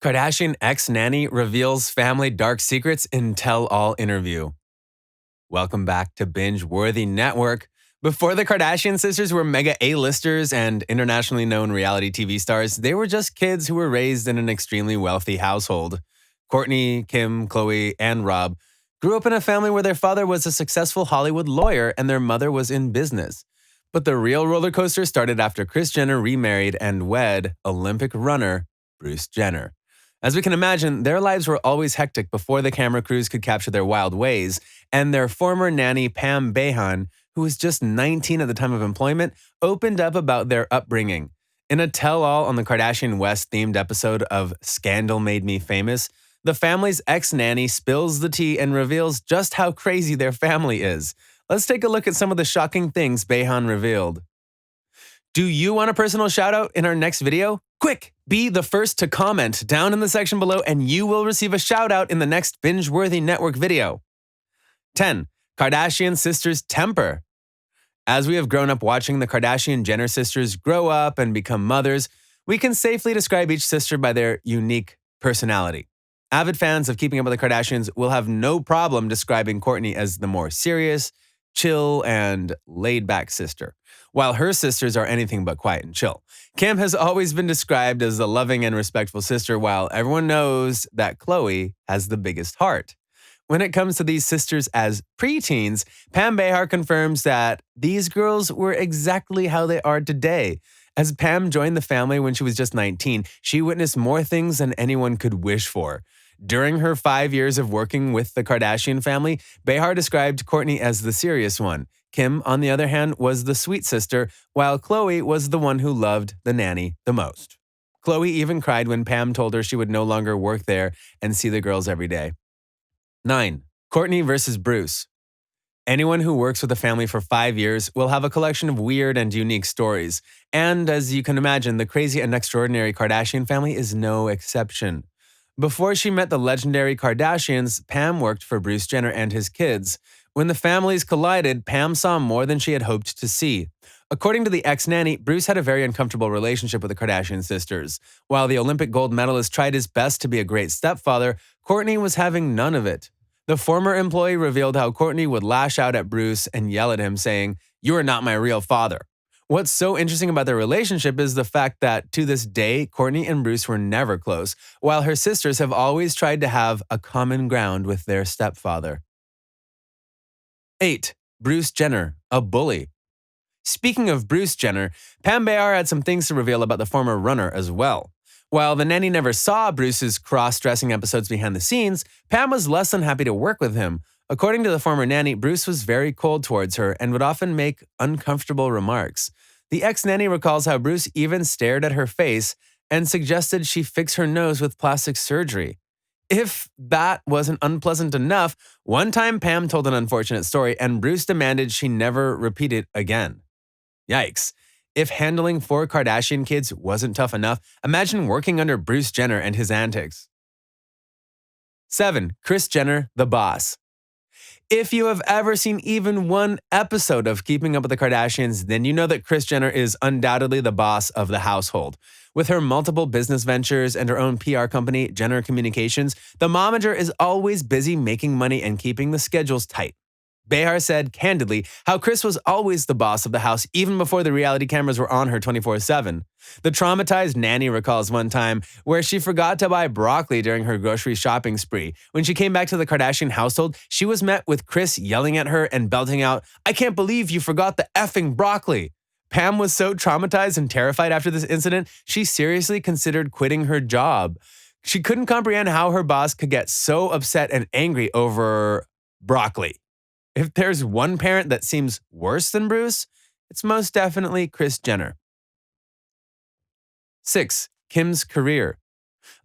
Kardashian ex-nanny reveals family dark secrets in tell-all interview. Welcome back to Binge-Worthy Network. Before the Kardashian sisters were mega A-listers and internationally known reality TV stars, they were just kids who were raised in an extremely wealthy household. Courtney, Kim, Khloe, and Rob grew up in a family where their father was a successful Hollywood lawyer and their mother was in business. But the real roller coaster started after Kris Jenner remarried and wed Olympic runner Bruce Jenner. As we can imagine, their lives were always hectic before the camera crews could capture their wild ways, and their former nanny Pam Behan, who was just 19 at the time of employment, opened up about their upbringing. In a tell-all on the Kardashian West-themed episode of Scandal Made Me Famous, the family's ex-nanny spills the tea and reveals just how crazy their family is. Let's take a look at some of the shocking things Behan revealed. Do you want a personal shout-out in our next video? Quick, be the first to comment down in the section below and you will receive a shout-out in the next Binge-Worthy Network video. 10. Kardashian sisters' temper. As we have grown up watching the Kardashian-Jenner sisters grow up and become mothers, we can safely describe each sister by their unique personality. Avid fans of Keeping Up with the Kardashians will have no problem describing Courtney as the more serious, chill, and laid-back sister, while her sisters are anything but quiet and chill. Kim has always been described as the loving and respectful sister, while everyone knows that Khloe has the biggest heart. When it comes to these sisters as preteens, Pam Behar confirms that these girls were exactly how they are today. As Pam joined the family when she was just 19, she witnessed more things than anyone could wish for. During her 5 years of working with the Kardashian family, Behar described Courtney as the serious one. Kim, on the other hand, was the sweet sister, while Khloe was the one who loved the nanny the most. Khloe even cried when Pam told her she would no longer work there and see the girls every day. 9. Courtney versus Bruce. Anyone who works with a family for 5 years will have a collection of weird and unique stories. And as you can imagine, the crazy and extraordinary Kardashian family is no exception. Before she met the legendary Kardashians, Pam worked for Bruce Jenner and his kids. When the families collided, Pam saw more than she had hoped to see. According to the ex-nanny, Bruce had a very uncomfortable relationship with the Kardashian sisters. While the Olympic gold medalist tried his best to be a great stepfather, Courtney was having none of it. The former employee revealed how Courtney would lash out at Bruce and yell at him, saying, "You are not my real father." What's so interesting about their relationship is the fact that, to this day, Courtney and Bruce were never close, while her sisters have always tried to have a common ground with their stepfather. 8. Bruce Jenner, a bully. Speaking of Bruce Jenner, Pam Behar had some things to reveal about the former runner as well. While the nanny never saw Bruce's cross-dressing episodes behind the scenes, Pam was less than happy to work with him. According to the former nanny, Bruce was very cold towards her and would often make uncomfortable remarks. The ex-nanny recalls how Bruce even stared at her face and suggested she fix her nose with plastic surgery. If that wasn't unpleasant enough, one time Pam told an unfortunate story and Bruce demanded she never repeat it again. Yikes. If handling 4 Kardashian kids wasn't tough enough, imagine working under Bruce Jenner and his antics. 7. Kris Jenner, the boss. If you have ever seen even one episode of Keeping Up with the Kardashians, then you know that Kris Jenner is undoubtedly the boss of the household. With her multiple business ventures and her own PR company, Jenner Communications, the momager is always busy making money and keeping the schedules tight. Behar said candidly how Kris was always the boss of the house even before the reality cameras were on her 24/7. The traumatized nanny recalls one time where she forgot to buy broccoli during her grocery shopping spree. When she came back to the Kardashian household, she was met with Kris yelling at her and belting out, "I can't believe you forgot the effing broccoli." Pam was so traumatized and terrified after this incident, she seriously considered quitting her job. She couldn't comprehend how her boss could get so upset and angry over broccoli. If there's one parent that seems worse than Bruce, it's most definitely Kris Jenner. 6. Kim's career.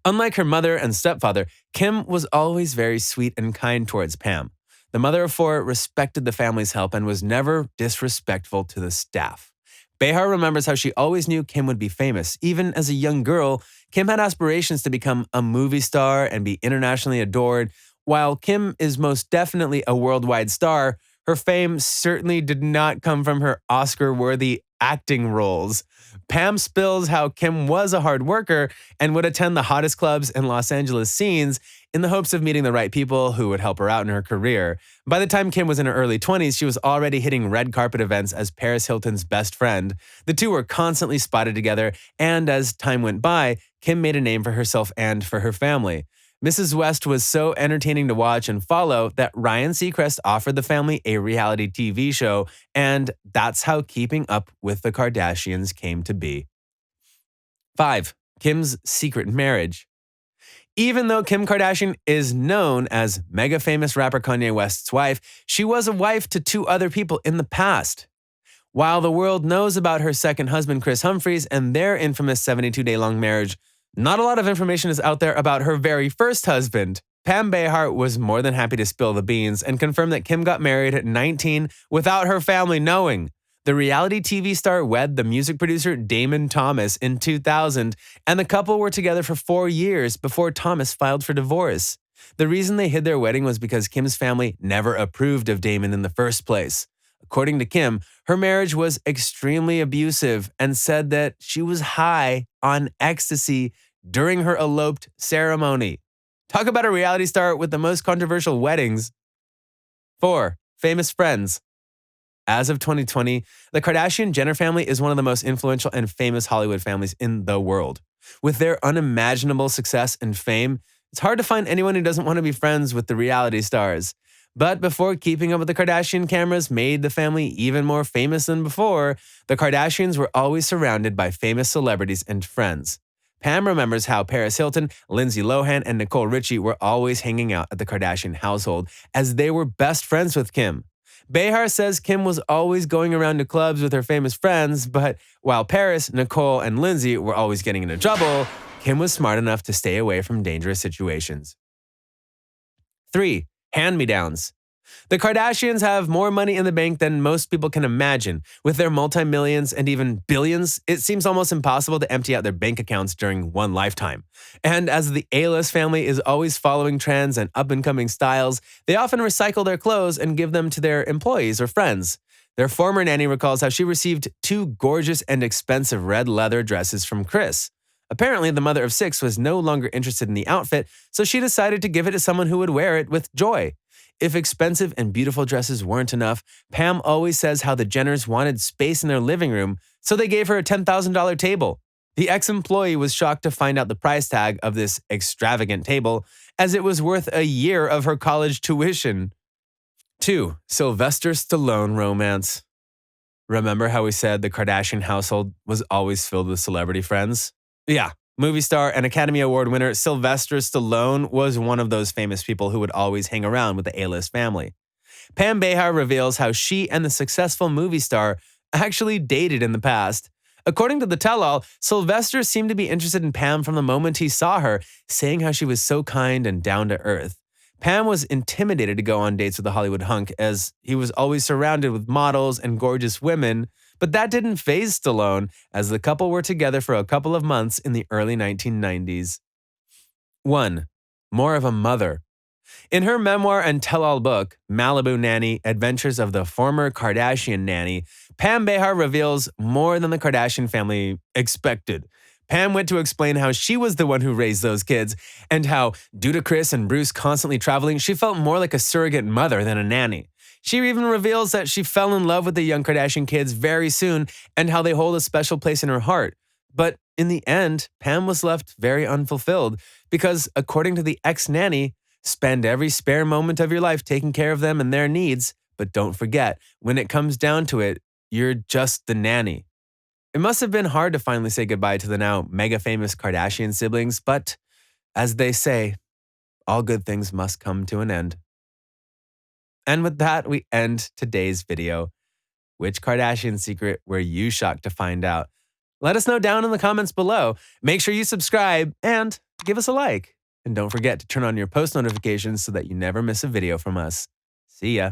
Unlike her mother and stepfather, Kim was always very sweet and kind towards Pam. The mother of 4 respected the family's help and was never disrespectful to the staff. Behar remembers how she always knew Kim would be famous. Even as a young girl, Kim had aspirations to become a movie star and be internationally adored. While Kim is most definitely a worldwide star, her fame certainly did not come from her Oscar-worthy acting roles. Pam spills how Kim was a hard worker and would attend the hottest clubs in Los Angeles scenes in the hopes of meeting the right people who would help her out in her career. By the time Kim was in her early 20s, she was already hitting red carpet events as Paris Hilton's best friend. The two were constantly spotted together, and as time went by, Kim made a name for herself and for her family. Mrs. West was so entertaining to watch and follow that Ryan Seacrest offered the family a reality TV show, and that's how Keeping Up with the Kardashians came to be. 5. Kim's secret marriage. Even though Kim Kardashian is known as mega famous rapper Kanye West's wife, she was a wife to 2 other people in the past. While the world knows about her second husband, Kris Humphries, and their infamous 72-day-long marriage, not a lot of information is out there about her very first husband. Pam Behar was more than happy to spill the beans and confirm that Kim got married at 19 without her family knowing. The reality TV star wed the music producer Damon Thomas in 2000, and the couple were together for 4 years before Thomas filed for divorce. The reason they hid their wedding was because Kim's family never approved of Damon in the first place. According to Kim, her marriage was extremely abusive and said that she was high on ecstasy during her eloped ceremony. Talk about a reality star with the most controversial weddings. 4. Famous friends. As of 2020, the Kardashian-Jenner family is one of the most influential and famous Hollywood families in the world. With their unimaginable success and fame, it's hard to find anyone who doesn't want to be friends with the reality stars. But before Keeping Up with the Kardashian cameras made the family even more famous than before, the Kardashians were always surrounded by famous celebrities and friends. Pam remembers how Paris Hilton, Lindsay Lohan, and Nicole Richie were always hanging out at the Kardashian household, as they were best friends with Kim. Behar says Kim was always going around to clubs with her famous friends, but while Paris, Nicole, and Lindsay were always getting into trouble, Kim was smart enough to stay away from dangerous situations. 3. Hand-me-downs. The Kardashians have more money in the bank than most people can imagine. With their multi-millions and even billions, it seems almost impossible to empty out their bank accounts during one lifetime. And as the A-list family is always following trends and up-and-coming styles, they often recycle their clothes and give them to their employees or friends. Their former nanny recalls how she received 2 gorgeous and expensive red leather dresses from Kris. Apparently, the mother of 6 was no longer interested in the outfit, so she decided to give it to someone who would wear it with joy. If expensive and beautiful dresses weren't enough, Pam always says how the Jenners wanted space in their living room, so they gave her a $10,000 table. The ex-employee was shocked to find out the price tag of this extravagant table, as it was worth a year of her college tuition. 2. Sylvester Stallone romance. Remember how we said the Kardashian household was always filled with celebrity friends? Yeah. Movie star and Academy Award winner Sylvester Stallone was one of those famous people who would always hang around with the A-list family. Pam Behar reveals how she and the successful movie star actually dated in the past. According to the tell-all, Sylvester seemed to be interested in Pam from the moment he saw her, saying how she was so kind and down to earth. Pam was intimidated to go on dates with the Hollywood hunk, as he was always surrounded with models and gorgeous women, but that didn't faze Stallone, as the couple were together for a couple of months in the early 1990s. 1. More of a mother. In her memoir and tell-all book, Malibu Nanny, Adventures of the Former Kardashian Nanny, Pam Behar reveals more than the Kardashian family expected. Pam went to explain how she was the one who raised those kids, and how, due to Kris and Bruce constantly traveling, she felt more like a surrogate mother than a nanny. She even reveals that she fell in love with the young Kardashian kids very soon, and how they hold a special place in her heart. But in the end, Pam was left very unfulfilled, because according to the ex-nanny, spend every spare moment of your life taking care of them and their needs, but don't forget, when it comes down to it, you're just the nanny. It must have been hard to finally say goodbye to the now mega famous Kardashian siblings, but as they say, all good things must come to an end. And with that, we end today's video. Which Kardashian secret were you shocked to find out? Let us know down in the comments below. Make sure you subscribe and give us a like. And don't forget to turn on your post notifications so that you never miss a video from us. See ya.